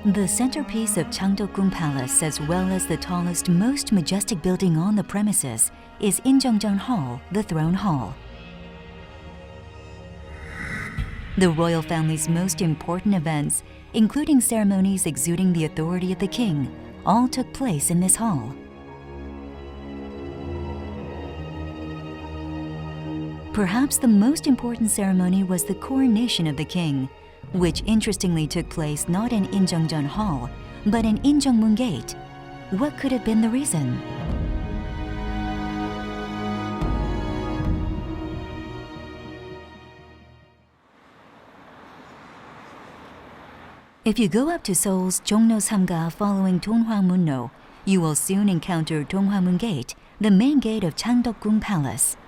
The centerpiece of Changdeokgung Palace, as well as the tallest, most majestic building on the premises, is Injeongmun Hall, the Throne Hall. The royal family's most important events, including ceremonies exuding the authority of the king, all took place in this hall. Perhaps the most important ceremony was the coronation of the king, which interestingly took place not in Injeongmun Hall, but in Injeongmun Gate. What could have been the reason? If you go up to Seoul's Jongno Samga following Donghwamunno, you will soon encounter Donghwamun Gate, the main gate of Changdeokgung Palace.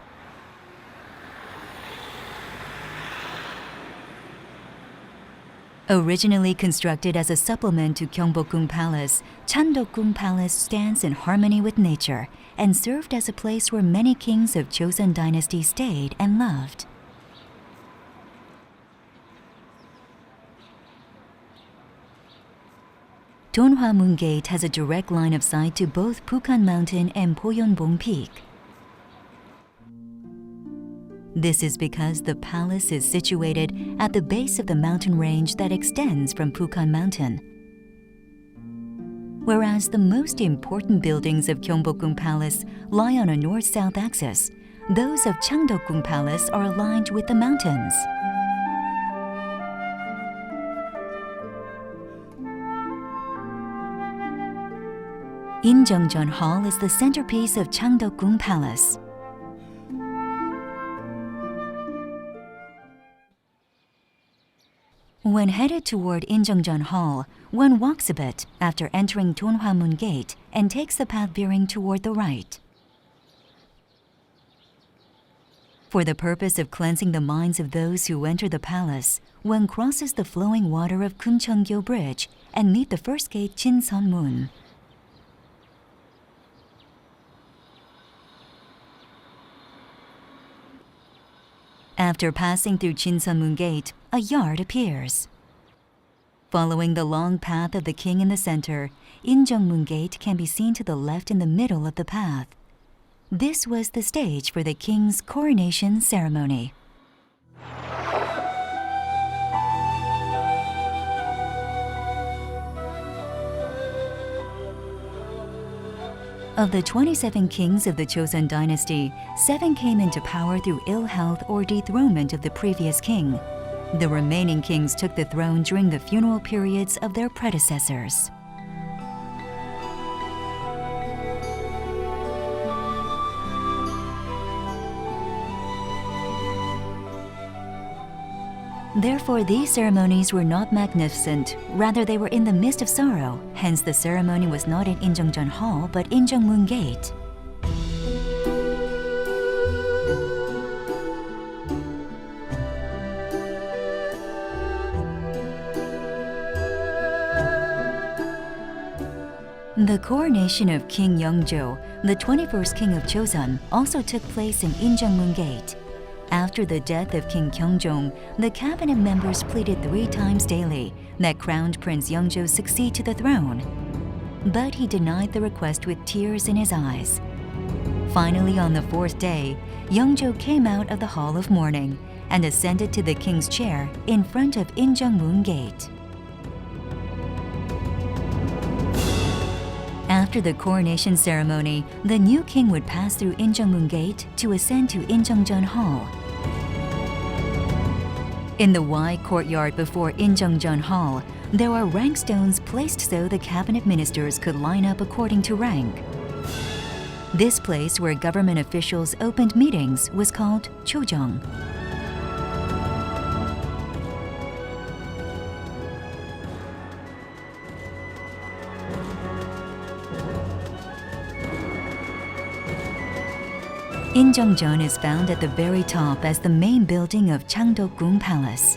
Originally constructed as a supplement to Gyeongbokgung Palace, Changdeokgung Palace stands in harmony with nature and served as a place where many kings of Joseon dynasty stayed and loved. Donghwamun Gate has a direct line of sight to both Bukhan Mountain and Poyeonbong Peak. This is because the palace is situated at the base of the mountain range that extends from Bukhan Mountain. Whereas the most important buildings of Gyeongbokgung Palace lie on a north-south axis, those of Changdeokgung Palace are aligned with the mountains. Injeongmun Hall is the centerpiece of Changdeokgung Palace. When headed toward Injeongmun Hall, one walks a bit after entering Donghwamun Gate and takes the path veering toward the right. For the purpose of cleansing the minds of those who enter the palace, one crosses the flowing water of Kumcheongyo Bridge and meet the first gate Jinseonmun. After passing through Jinseonmun Gate, a yard appears. Following the long path of the king in the center, Injeongmun Gate can be seen to the left in the middle of the path. This was the stage for the king's coronation ceremony. Of the 27 kings of the Joseon dynasty, 7 came into power through ill health or dethronement of the previous king. The remaining kings took the throne during the funeral periods of their predecessors. Therefore, these ceremonies were not magnificent, rather they were in the midst of sorrow, hence the ceremony was not in Injeongmun Hall but Injeongmun Gate. The coronation of King Yeongjo, the 21st king of Joseon, also took place in Injeongmun Gate. After the death of King Yeongjo, the cabinet members pleaded 3 times daily that crowned Prince Yeongjo succeed to the throne. But he denied the request with tears in his eyes. Finally, on the 4th day, Yeongjo came out of the hall of mourning and ascended to the king's chair in front of Injeongmun Gate. After the coronation ceremony, the new king would pass through Injeongmun Gate to ascend to Injeongmun Hall. In the wide courtyard before Injeongmun Hall, there are rank stones placed so the cabinet ministers could line up according to rank. This place where government officials opened meetings was called Chojong. Injeongmun is found at the very top as the main building of Changdeokgung Palace.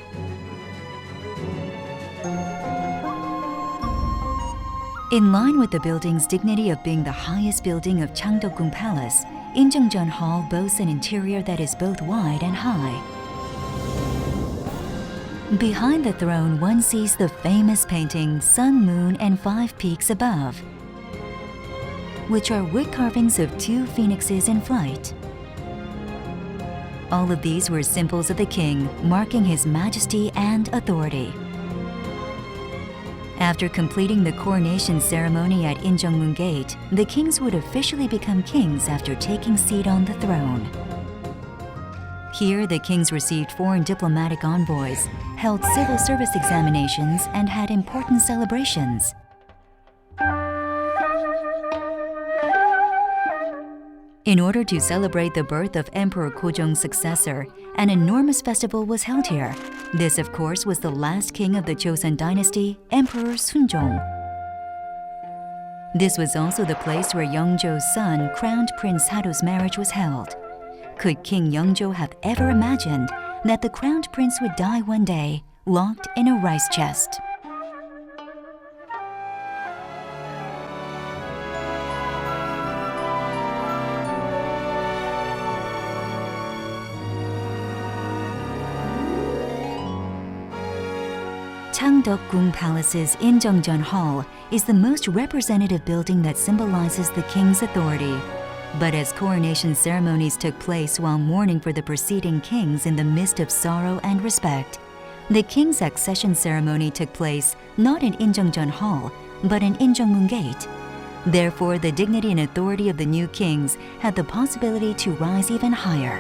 In line with the building's dignity of being the highest building of Changdeokgung Palace, Injeongmun Hall boasts an interior that is both wide and high. Behind the throne, one sees the famous painting Sun, Moon, and Five Peaks Above, which are wood carvings of two phoenixes in flight. All of these were symbols of the king, marking his majesty and authority. After completing the coronation ceremony at Injeongmun Gate, the kings would officially become kings after taking seat on the throne. Here, the kings received foreign diplomatic envoys, held civil service examinations, and had important celebrations. In order to celebrate the birth of Emperor Gojong's successor, an enormous festival was held here. This, of course, was the last king of the Joseon dynasty, Emperor Sunjong. This was also the place where Yeongjo's son, Crowned Prince Haru's marriage was held. Could King Yeongjo have ever imagined that the crowned prince would die one day, locked in a rice chest? Changdeok-gung Palace's Injeongmun Hall is the most representative building that symbolizes the king's authority. But as coronation ceremonies took place while mourning for the preceding kings in the midst of sorrow and respect, the king's accession ceremony took place not in Injeongmun Hall, but in Injeongmun Gate. Therefore, the dignity and authority of the new kings had the possibility to rise even higher.